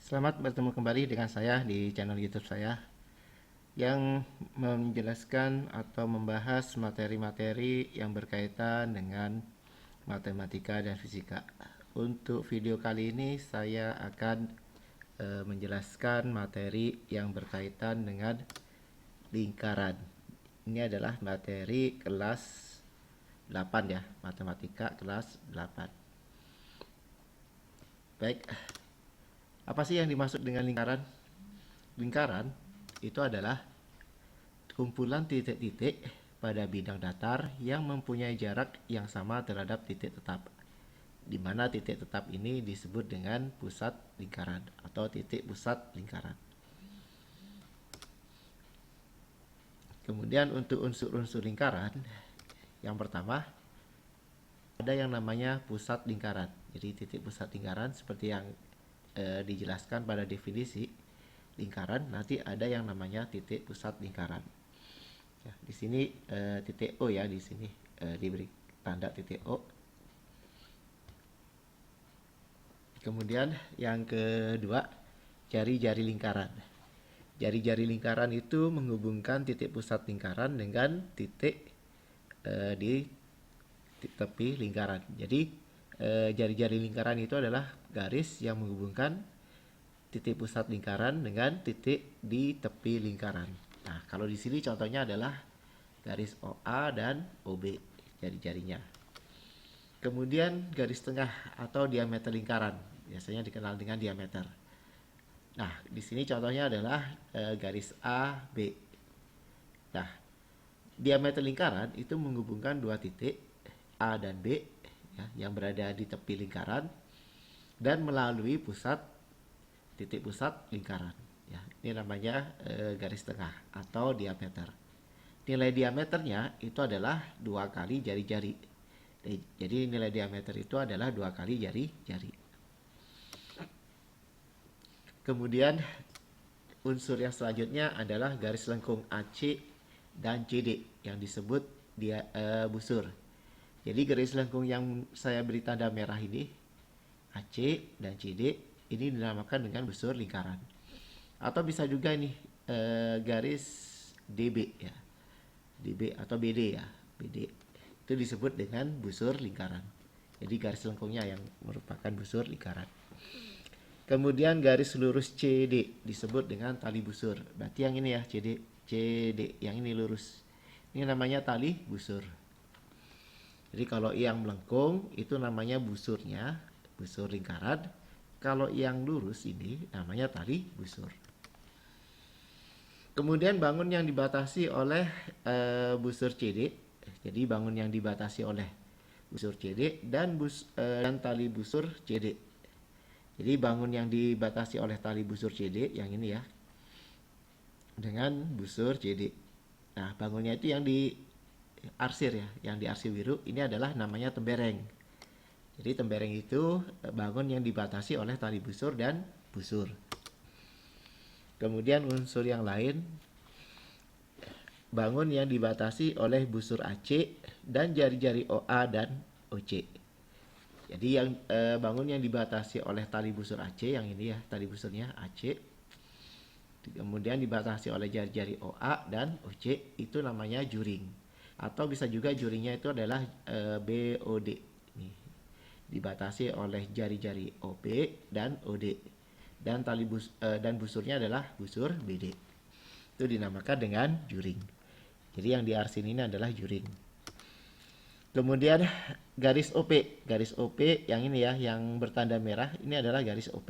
Selamat bertemu kembali dengan saya di channel YouTube saya yang menjelaskan atau membahas materi-materi yang berkaitan dengan matematika dan fisika. Untuk video kali ini saya akan menjelaskan materi yang berkaitan dengan lingkaran. Ini adalah materi kelas 8 ya, matematika kelas 8. Baik, apa sih yang dimaksud dengan lingkaran? Lingkaran itu adalah kumpulan titik-titik pada bidang datar yang mempunyai jarak yang sama terhadap titik tetap, di mana titik tetap ini disebut dengan pusat lingkaran atau titik pusat lingkaran. Kemudian untuk unsur-unsur lingkaran, yang pertama ada yang namanya pusat lingkaran. Jadi titik pusat lingkaran seperti yang dijelaskan pada definisi lingkaran, nanti ada yang namanya titik pusat lingkaran. Ya, di sini titik O ya, di sini diberi tanda titik O. Kemudian yang kedua, jari-jari lingkaran. Jari-jari lingkaran itu menghubungkan titik pusat lingkaran dengan titik di tepi lingkaran. Jadi jari-jari lingkaran itu adalah garis yang menghubungkan titik pusat lingkaran dengan titik di tepi lingkaran. Nah, kalau di sini contohnya adalah garis OA dan OB jari-jarinya. Kemudian garis tengah atau diameter lingkaran, biasanya dikenal dengan diameter. Nah, di sini contohnya adalah garis AB. Nah, diameter lingkaran itu menghubungkan dua titik A dan B ya, yang berada di tepi lingkaran dan melalui titik pusat lingkaran. Ya, ini namanya garis tengah atau diameter. Nilai diameternya itu adalah 2 kali jari-jari. Jadi nilai diameter itu adalah 2 kali jari-jari. Kemudian unsur yang selanjutnya adalah garis lengkung AC dan CD yang disebut busur. Jadi garis lengkung yang saya beri tanda merah ini AC dan CD ini dinamakan dengan busur lingkaran. Atau bisa juga ini garis DB ya. DB atau BD ya. BD itu disebut dengan busur lingkaran. Jadi garis lengkungnya yang merupakan busur lingkaran. Kemudian garis lurus CD disebut dengan tali busur. Berarti yang ini ya CD yang ini lurus. Ini namanya tali busur. Jadi kalau yang melengkung itu namanya busurnya, busur lingkaran. Kalau yang lurus ini namanya tali busur. Kemudian bangun yang dibatasi oleh busur CD. Jadi bangun yang dibatasi oleh busur CD dan tali busur CD. Jadi bangun yang dibatasi oleh tali busur CD yang ini ya, dengan busur CD. Nah, bangunnya itu yang di arsir ya, yang di arsir biru ini adalah namanya tembereng. Jadi tembereng itu bangun yang dibatasi oleh tali busur dan busur. Kemudian unsur yang lain, bangun yang dibatasi oleh busur AC dan jari-jari OA dan OC. Jadi yang bangun yang dibatasi oleh tali busur AC yang ini ya, tali busurnya AC. Kemudian dibatasi oleh jari-jari OA dan OC itu namanya juring. Atau bisa juga juringnya itu adalah BOD. Nih, dibatasi oleh jari-jari OB dan OD. Dan dan busurnya adalah busur BD. Itu dinamakan dengan juring. Jadi yang di arsin ini adalah juring. Kemudian garis OP. Garis OP yang ini ya, yang bertanda merah, ini adalah garis OP.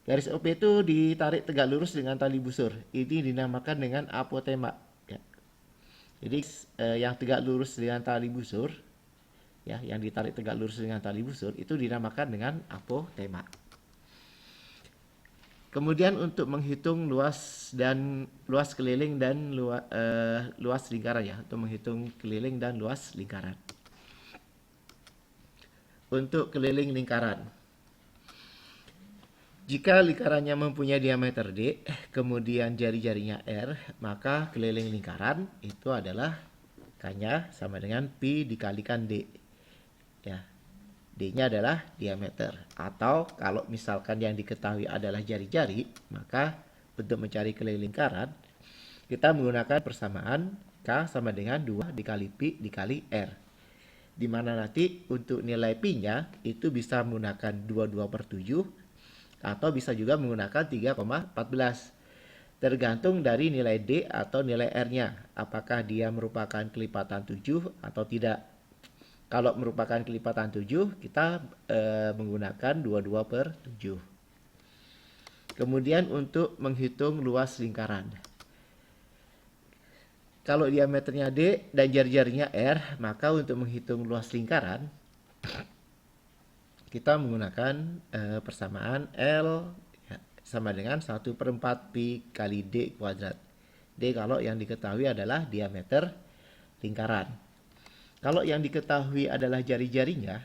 Garis OP itu ditarik tegak lurus dengan tali busur. Ini dinamakan dengan apotema. Ya. Jadi yang tegak lurus dengan tali busur, ya, yang ditarik tegak lurus dengan tali busur itu dinamakan dengan apotema. Kemudian untuk menghitung luas keliling dan luas lingkaran ya, untuk menghitung keliling dan luas lingkaran. Untuk keliling lingkaran, jika lingkarannya mempunyai diameter D, kemudian jari-jarinya R, maka keliling lingkaran itu adalah K-nya sama dengan Pi dikalikan D. Ya. D D-nya adalah diameter. Atau kalau misalkan yang diketahui adalah jari-jari, maka untuk mencari keliling lingkaran, kita menggunakan persamaan K sama dengan 2 dikali Pi dikali R. Di mana nanti untuk nilai Pi-nya itu bisa menggunakan 22/7 atau bisa juga menggunakan 3,14. Tergantung dari nilai D atau nilai R-nya. Apakah dia merupakan kelipatan 7 atau tidak. Kalau merupakan kelipatan 7, kita menggunakan 22/7. Kemudian untuk menghitung luas lingkaran. Kalau diameternya D dan jari-jarinya R, maka untuk menghitung luas lingkaran, kita menggunakan persamaan L ya, sama dengan 1/4 Pi kali D kuadrat. D kalau yang diketahui adalah diameter lingkaran. Kalau yang diketahui adalah jari-jarinya,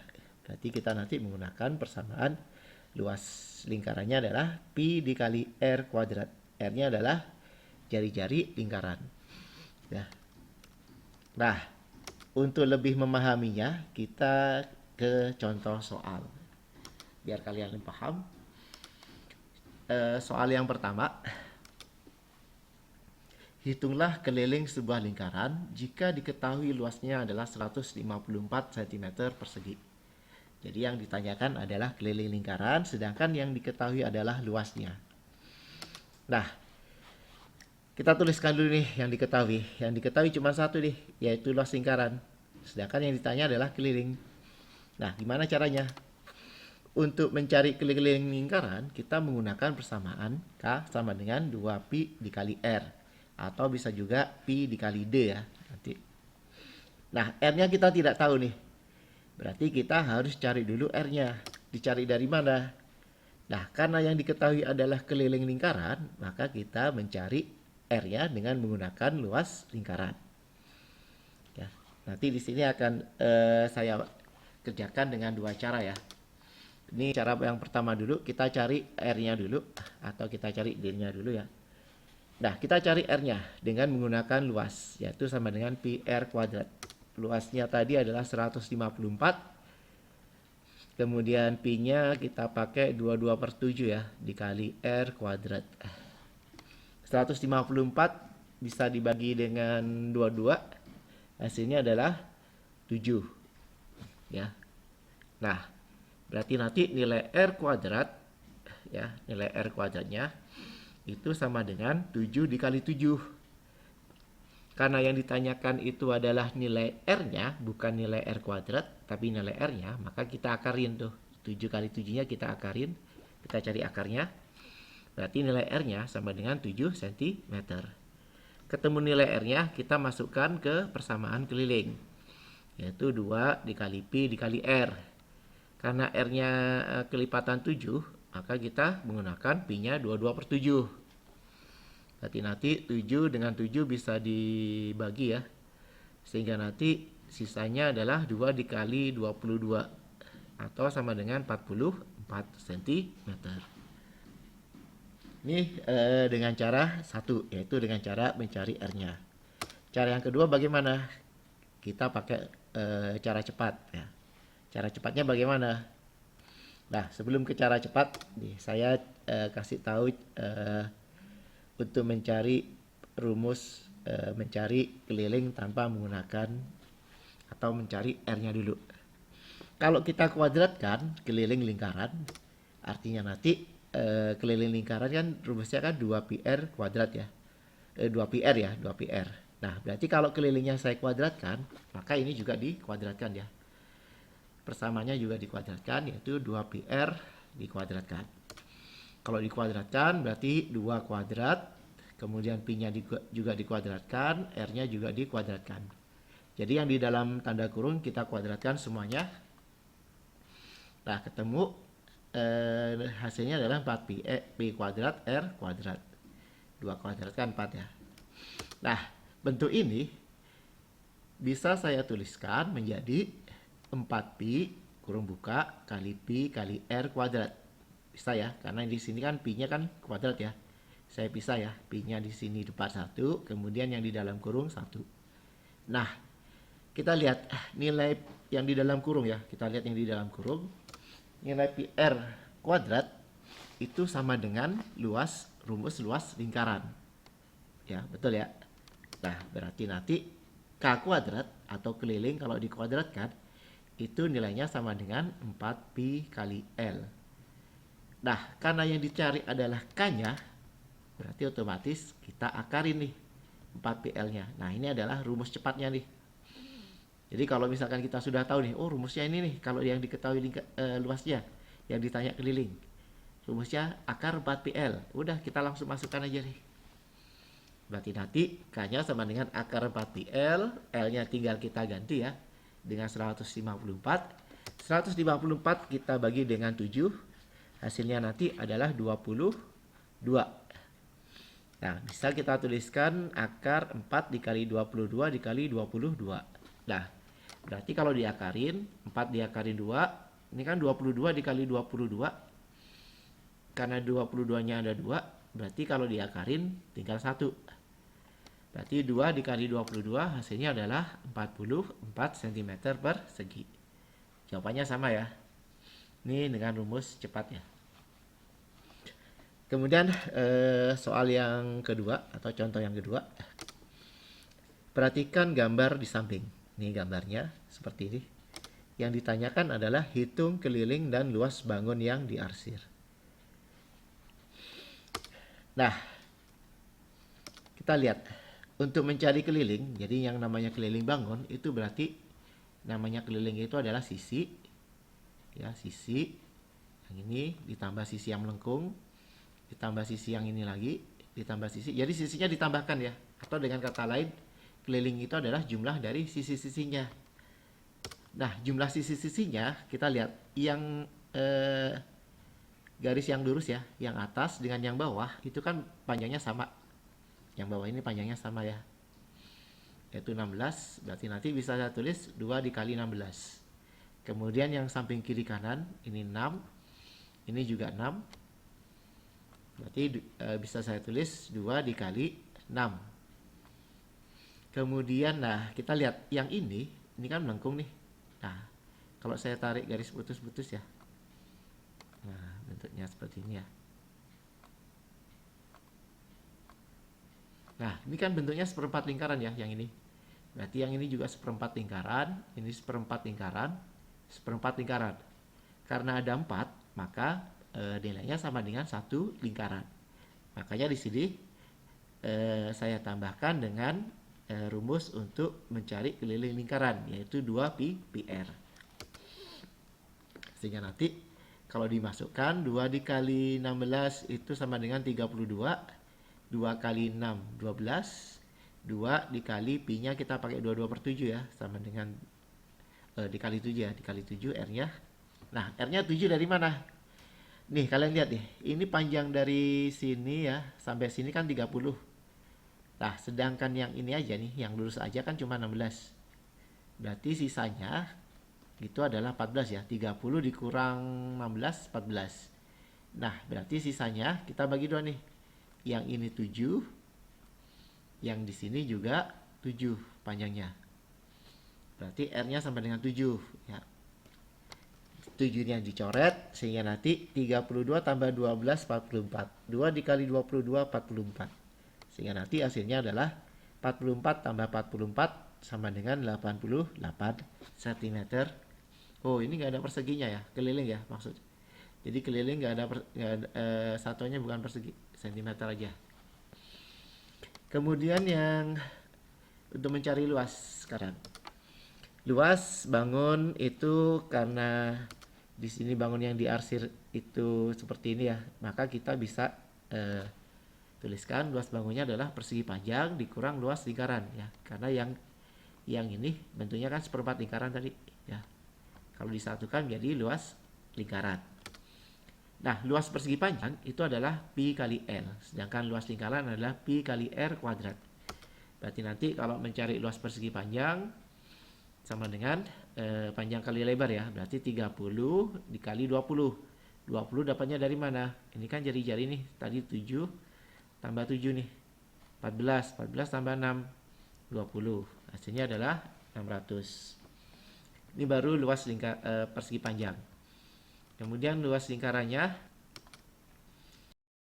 berarti kita nanti menggunakan persamaan luas lingkarannya adalah Pi dikali R kuadrat. R-nya adalah jari-jari lingkaran. Nah, untuk lebih memahaminya, kita ke contoh soal. Biar kalian lebih paham. Soal yang pertama. Hitunglah keliling sebuah lingkaran jika diketahui luasnya adalah 154 cm persegi. Jadi yang ditanyakan adalah keliling lingkaran, sedangkan yang diketahui adalah luasnya. Nah, kita tuliskan dulu nih yang diketahui. Yang diketahui cuma satu nih, yaitu luas lingkaran. Sedangkan yang ditanya adalah keliling. Nah, gimana caranya? Untuk mencari keliling lingkaran, kita menggunakan persamaan K sama dengan 2Pi dikali R. Atau bisa juga Pi dikali D ya. Nanti. Nah, R-nya kita tidak tahu nih. Berarti kita harus cari dulu R-nya. Dicari dari mana? Nah, karena yang diketahui adalah keliling lingkaran, maka kita mencari R-nya dengan menggunakan luas lingkaran. Ya, nanti di sini akan saya kerjakan dengan dua cara ya. Ini cara yang pertama dulu, kita cari R-nya dulu atau kita cari D-nya dulu ya. Nah, kita cari R-nya dengan menggunakan luas, yaitu sama dengan Pi R kuadrat. Luasnya tadi adalah 154. Kemudian Pi-nya kita pakai 22/7 ya, dikali R kuadrat. 154 bisa dibagi dengan 22, hasilnya adalah 7 ya. Nah, berarti nanti nilai R kuadrat ya, nilai R kuadratnya itu sama dengan 7 dikali 7. Karena yang ditanyakan itu adalah nilai R-nya, bukan nilai R kuadrat, tapi nilai R-nya, maka kita akarin tuh. 7 kali 7-nya kita akarin, kita cari akarnya. Berarti nilai R-nya sama dengan 7 cm. Ketemu nilai R-nya, kita masukkan ke persamaan keliling. Yaitu 2 dikali Pi dikali R. Karena R-nya kelipatan 7, maka kita menggunakan Pi-nya 22/7. Berarti nanti 7 dengan 7 bisa dibagi ya. Sehingga nanti sisanya adalah 2 dikali 22. Atau sama dengan 44 cm. Ini dengan cara satu, yaitu dengan cara mencari R-nya. Cara yang kedua bagaimana? Kita pakai cara cepat ya. Cara cepatnya bagaimana? Nah, sebelum ke cara cepat, nih, saya kasih tahu untuk mencari rumus mencari keliling tanpa menggunakan atau mencari R-nya dulu. Kalau kita kuadratkan keliling lingkaran, artinya nanti keliling lingkaran kan rumusnya kan 2πr kuadrat ya. 2πr ya, 2πr. Nah, berarti kalau kelilingnya saya kuadratkan, maka ini juga dikuadratkan ya. Persamanya juga dikuadratkan, yaitu 2πr dikuadratkan. Kalau dikuadratkan berarti 2 kuadrat, kemudian Pi-nya juga dikuadratkan, R-nya juga dikuadratkan. Jadi yang di dalam tanda kurung kita kuadratkan semuanya. Nah, ketemu hasilnya adalah 4pi Pi kuadrat R kuadrat. 2 kuadrat kan 4 ya. Nah, bentuk ini bisa saya tuliskan menjadi 4pi kurung buka kali Pi kali R kuadrat. Bisa ya, karena di sini kan Pi-nya kan kuadrat ya. Saya pisah ya, Pi-nya di sini depan 1, kemudian yang di dalam kurung 1. Nah, kita lihat nilai yang di dalam kurung ya. Kita lihat yang di dalam kurung. Nilai pi r kuadrat itu sama dengan rumus luas lingkaran. Ya, betul ya. Nah, berarti nanti K kuadrat atau keliling kalau dikuadratkan itu nilainya sama dengan 4 pi kali L. Nah, karena yang dicari adalah K-nya, berarti otomatis kita akarin nih 4 pi L-nya. Nah, ini adalah rumus cepatnya nih. Jadi kalau misalkan kita sudah tahu nih, oh rumusnya ini nih, kalau yang diketahui luasnya, yang ditanya keliling. Rumusnya akar 4 pi L. Udah, kita langsung masukkan aja nih. Berarti nanti K-nya sama dengan akar 4 pi L, L-nya tinggal kita ganti ya, dengan 154. 154 kita bagi dengan 7, hasilnya nanti adalah 22. Nah, bisa kita tuliskan akar 4 dikali 22 dikali 22. Nah, berarti kalau diakarin, 4 diakarin 2, ini kan 22 dikali 22. Karena 22-nya ada 2, berarti kalau diakarin tinggal 1. Berarti 2 dikali 22 hasilnya adalah 44 cm persegi. Jawabannya sama ya. Ini dengan rumus cepatnya. Kemudian soal yang kedua atau contoh yang kedua. Perhatikan gambar di samping. Ini gambarnya seperti ini. Yang ditanyakan adalah hitung keliling dan luas bangun yang diarsir. Nah, kita lihat. Untuk mencari keliling, jadi yang namanya keliling bangun itu berarti namanya keliling itu adalah sisi, ya sisi yang ini ditambah sisi yang melengkung, ditambah sisi yang ini lagi, ditambah sisi. Jadi sisinya ditambahkan ya, atau dengan kata lain keliling itu adalah jumlah dari sisi-sisinya. Nah, jumlah sisi-sisinya kita lihat yang garis yang lurus ya, yang atas dengan yang bawah itu kan panjangnya sama. Yang bawah ini panjangnya sama ya, yaitu 16. Berarti nanti bisa saya tulis 2 dikali 16. Kemudian yang samping kiri kanan ini 6, ini juga 6. Berarti bisa saya tulis 2 dikali 6. Kemudian nah kita lihat yang ini kan melengkung nih. Nah, kalau saya tarik garis putus-putus ya, nah bentuknya seperti ini ya. Nah, ini kan bentuknya seperempat lingkaran ya, yang ini. Berarti yang ini juga seperempat lingkaran, ini seperempat lingkaran, seperempat lingkaran. Karena ada 4, maka nilainya sama dengan 1 lingkaran. Makanya di sini saya tambahkan dengan rumus untuk mencari keliling lingkaran, yaitu 2 pi r. Sehingga nanti kalau dimasukkan 2 dikali 16 itu sama dengan 32. 2 kali 6, 12. 2 dikali pi-nya kita pakai 22/7 ya. Sama dengan dikali 7 ya. Dikali 7 R-nya. Nah, R-nya 7 dari mana? Nih, kalian lihat nih. Ini panjang dari sini ya. Sampai sini kan 30. Nah, sedangkan yang ini aja nih. Yang lurus aja kan cuma 16. Berarti sisanya itu adalah 14 ya. 30 dikurang 16, 14. Nah, berarti sisanya kita bagi 2 nih. Yang ini 7, yang di sini juga 7 panjangnya. Berarti R-nya sama dengan 7 ya. 7-nya dicoret sehingga nanti 32 tambah 12 44. 2 dikali 22 44. Sehingga nanti hasilnya adalah 44 tambah 44 sama dengan 88 cm. Oh, ini nggak ada perseginya ya, keliling ya maksud. Jadi keliling nggak ada, satuannya bukan persegi, cm aja. Kemudian yang untuk mencari luas sekarang. Luas bangun itu karena di sini bangun yang diarsir itu seperti ini ya, maka kita bisa tuliskan luas bangunnya adalah persegi panjang dikurang luas lingkaran ya. Karena yang ini bentuknya kan seperempat lingkaran tadi ya. Kalau disatukan jadi luas lingkaran. Nah, luas persegi panjang itu adalah pi kali L, sedangkan luas lingkaran adalah pi kali R kuadrat. Berarti nanti kalau mencari luas persegi panjang sama dengan panjang kali lebar ya, berarti 30 dikali 20. 20 dapatnya dari mana? Ini kan jari-jari nih, tadi 7 tambah 7 nih, 14. 14 tambah 6, 20. Hasilnya adalah 600. Ini baru luas persegi panjang. Kemudian luas lingkarannya